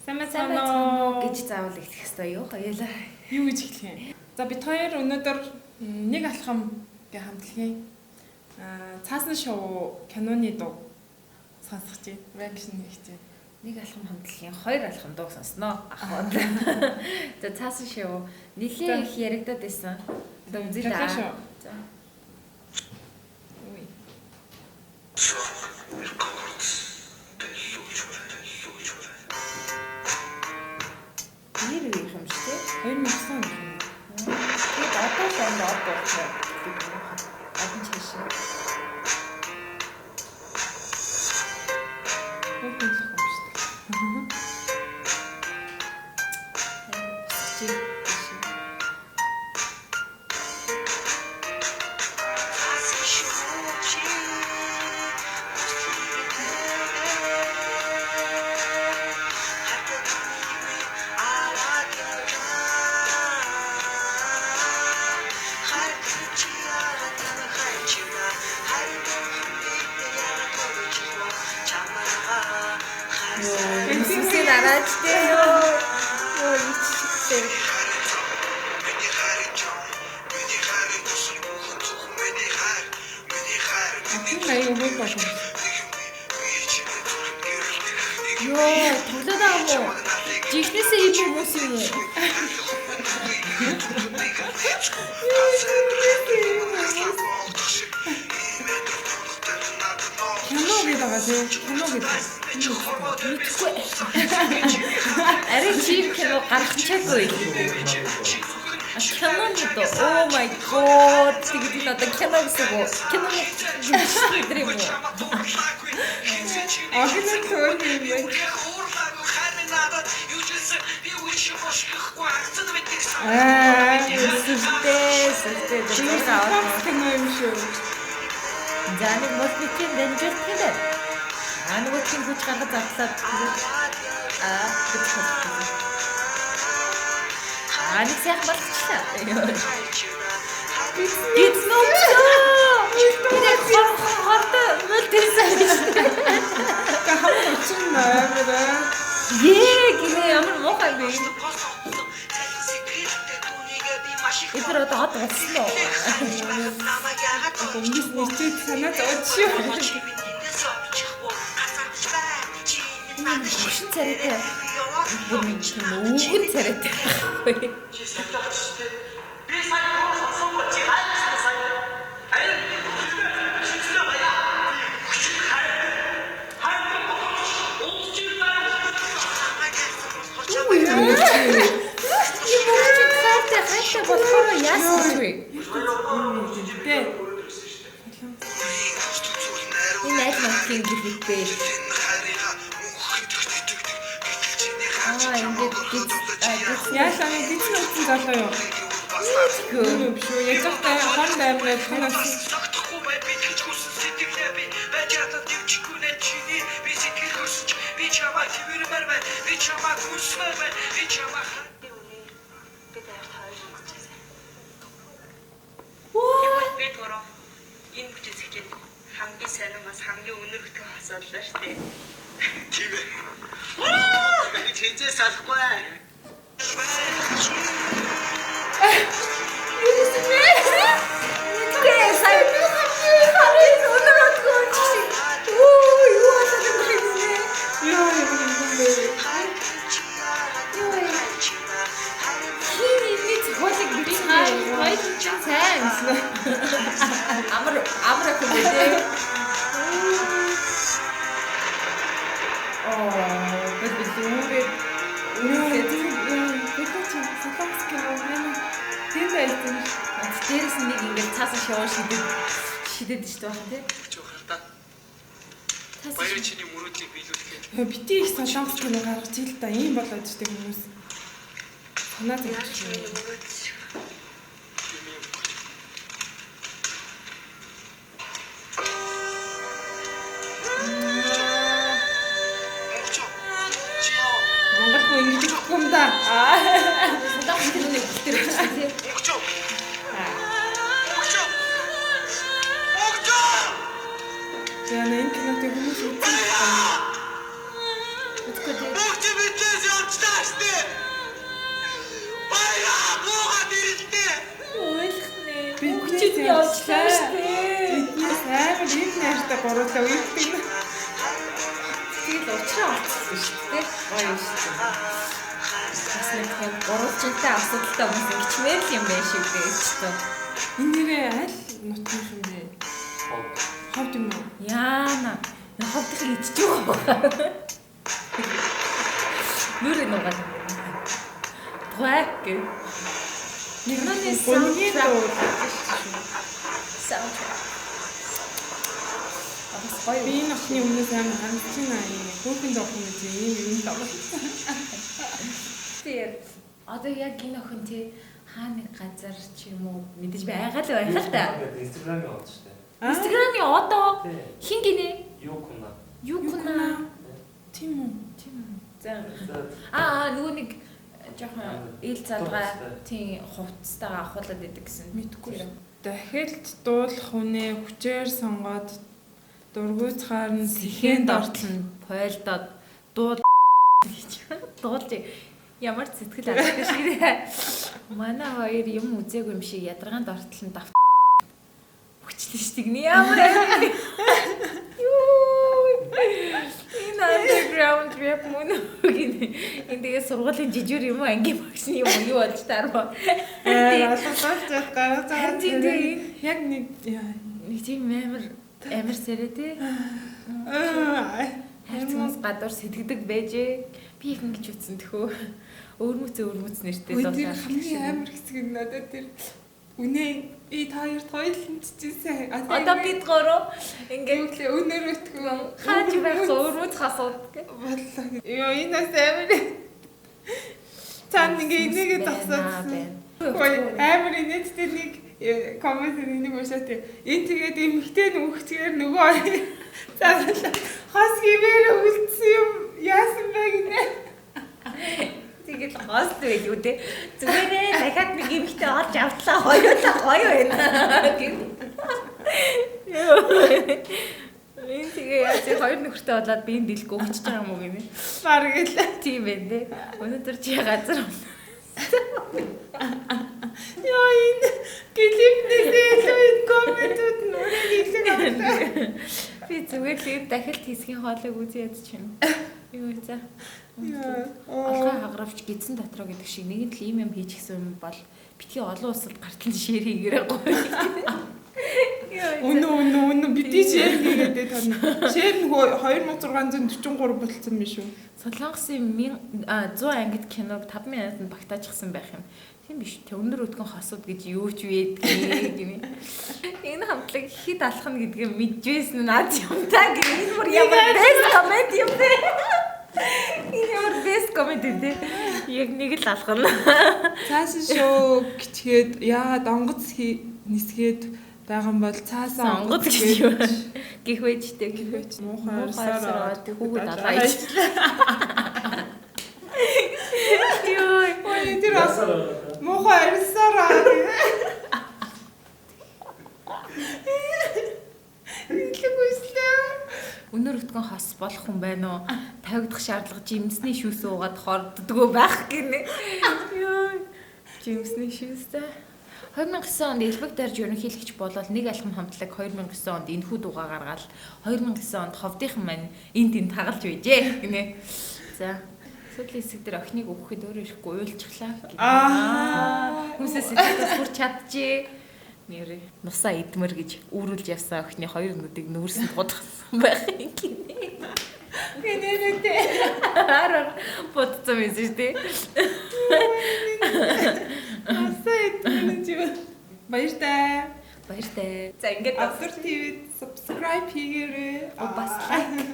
Самацано гэж заавал эхлэх ёстой юу хоёулаа. Юу гэж хэлэх юм? За бид хоёр өнөөдөр нэг алхам гэ хамтлагийн цаасан шоу киноны дуу сонсох чинь реакшн хийх чинь. Нэг алхам хамтлагийн хоёр алхам дуу сонсноо ахваад. За цаасан шоу нэлээ их яригадад байсан. Одоо үзээ. За. Ой. Нэр үеийнх юм шүү дээ. 2009 он. Тэгээд одоо л энэ од болчихсон. Адын чашаа. Хөөж юм шүү дээ. Сүүсээ дараачтэй ёо. Ёо ичтэй. Аюу хөөж болох. Ёо тоглоод байгаа юм уу? Жигнэсээ ийм хүмүүс юм уу? Кино гэдэг байгаа тийм. Кино гэдэг. Мэдхгүй. Арай чим кино гаргачаагүй. Кино гэдэг. Oh my god. Тэгээд одоо кино гэсэн үү? Кино гэдэг юм уу? Агнаа төөр юм. Сүртэй. Кино юм шүү. Заник модтын дэнжэрт гэдэг. Нөгөө хүч гаргаж автлаад нэг сайхан болчихлаа. It's not so. Тэгээд хортой мөлтөөсэй. Гахаа очинаа. Гинэ ямар мохай бэ? Эдгээр одоо хот болсноо. Өмнөс нэрчээ санаа зовж шүү. Шин царайтай. Бүгд царайтай байхгүй. Би сайн сонсон чи хайсан сайн. Аяа. Хайтай болохоор яасан вэ? Тэ. Энэ аль махын гэлээ. Яалаа нэг дижитал утсан залуу юу? Юу биш үү? Яг та хонд аймаг танаас Тогтохгүй бай би тэгж хүссэн сэтгэлээ би бачаатаа дивчгүй нэ чиний би сэтгэл хүсч би чамаа твэрмэр бай би чамаа хүсмэр бай би чамаа би дээр тааж үзчихсэн. Би төрөө энэ бүжигчэд хамгийн сайн нас хамгийн өнөрхтөө хасааллаа штэ. Тийм ээ. Би чэнцээ салахгүй. Амра көмөдөө. Дээрээс нэг ингээд цаасан шоу шидэд шүү дээ тий. Баяр чиний мөрөөдлийг биелүүлэхээр бити их солонгос кино гаргаж ил та ийм болоод штеп хүмүүс. Санаа зовж. Монгол хүн ингэж хэлэхгүй юм да. Солонгос киноны бүтээр шүү дээ тий. Яна энэ кинотыг хүмүүс үзсэн. Үзэхгүй тий. Бүгд битээс яа явчихлаа шүү дээ. Амар ийм нэртэй гуруулаа үйдэг. Тэгээд уучраа олцсон шүү дээ. Гоё юм шүү дээ. Бас нэг тийм гурвалжинтай асуудалтай хүмүүс ингэчмээр л юм байна шиг дээ ч тоо. Энэ нэрээ аль нутгийн юм бэ? Ховд юм уу? Яана. Ховдох идчих байгаа. Нүрэ нугаад. Гвак. Нэгний саундтрек. Би энэ охины өмнөөс амар хандж байна юм. Хүүхэн дохын гэж ийм юм тоглож. Тэр одоо яг энэ охин тий хаа нэг газар ч юм уу мэдээж байгаа л байх л та. Инстаграмын од штэ. Инстаграмын одоо хин гинэ? Юу куна? Юу куна? Тийм үү? За. Нөгөө нэг жоохон ил залгаа тий хувцастайгаа ахуулаад идэг гэсэн Мэдгүй. Дахиад дуулах үнэ хүчээр сонгоод дургуйцгаар нь сэхэнд ортлон пойлдоод дуулж ямар сэтгэл алдаг шиг. Манай хоёр юм үзээгүй юм шиг ядаргаанд ортлон дав хүчлээ штиг ни ямар энэ underground rap мөн үгүй. Энд тэгээ сургуулийн жижиг юм уу ангийн багшны юм уу юу болж таарва. алгасаач гараад байгаа. Яг нэг тийм амар сэрэ тий. Хайрцагнаас гадуур сэтгэдэг байжээ. Би их ингэж үтсэн тэхөө. Өөрмөц нэртэй дуулаа. Хамгийн амар хэсэг нь надад тэр үнэ хоёр тойлон чижсэн. Одоо бид гурав ингээд өнөр өтгөө хаач байх өөрмөц хасууд гэх. Боллоо. Йоо энэ бас амар. Цаан ингээ энийгээ зогсоодсон. Амар инээдтэй нэг коммент нэг уушаад энэ тэгээд эмхтэй нүхчээр нөгөө заавал хас гівэр үлдсэн юм яасан бэ гинэ. Тэгээд хост байг юу те. Зүгээрээ дахиад нэг эмхтэй олж автлаа хоёулаа гоё байна гэх. Энэ тэгээ яаж хоёр нөхөртэй болоод би энэ дэлгөө өчж байгаа юм уу гинэ. Бараг л тийм байх те. Өнөөдөр чи газар Яа энэ клипнээсээ комментууд нүрийг хэлэх байна. Би зүгээр л дахиад хийсгийн хоолыг үзье ядч чинь. Юу вэ за? Алгаа хагравч гидсэн дотроо гэдэг шиг нэг л ийм юм хийчихсэн юм бол битгий олон улсад гартал шир хийгээрэй гоё. Үнэ бити шир хийгээд тань. Шир нь 2643 болцсон биш үү? Солонгосын 100 ангид киног 5 минутанд багтаачихсан байх юм. Тийм биш. Тэ өндөр өдгөн хосууд гэж юу ч вэдгээ гэмээ. Энэ хамтлаг хит алхна гэдгийг мэдчихсэн нь наад юм та гэх. Энэ бүр ямар best comment юм бэ? Энэ ямар best comment юм бэ? Яг нэг л алхна. Цаасан шоу гिचгээд яагаад онгоц нисгээд байгаа юм бол цаасан онгоц гэж юу гэх вэжтэй гэх вэж. Муухай сараад хүүхэд алгаач. Йой, ой тэр муухай арсараа. Өнөр өтгөн хос болох хүн байна уу? Тавигдах шаардлага жимсний шүүс уугаад хорддгөө байх гинэ. Йой. Жимсний шүүстэй. 2009 онд Элбэг дарж ерөнхийлөгч болоод нэг алхам хамтлаг 2009 онд энэхүү дугаа гаргаад 2009 онд ховдынхан маань энд тагалж байжээ гинэ. За сүүлийн хэсэг дээр охиныг өгөхэд өөрөө ирэхгүй уйлчихлаа. Хүмүүсээс сэтгэлээс хүрч чадчихээ. Нэрээ нусаа идмэр гэж үүрүүлж явсан охины хоёр нүдийг нүүрсэнд гудгсан байх юм гинэ. Гэнэрэтэй. Араа бодсон юм шүү дээ. Нусаа идмэр гэж баяртай. Баяртай. За ингээд Azur TV-д subscribe хийгээрэй. бас лайк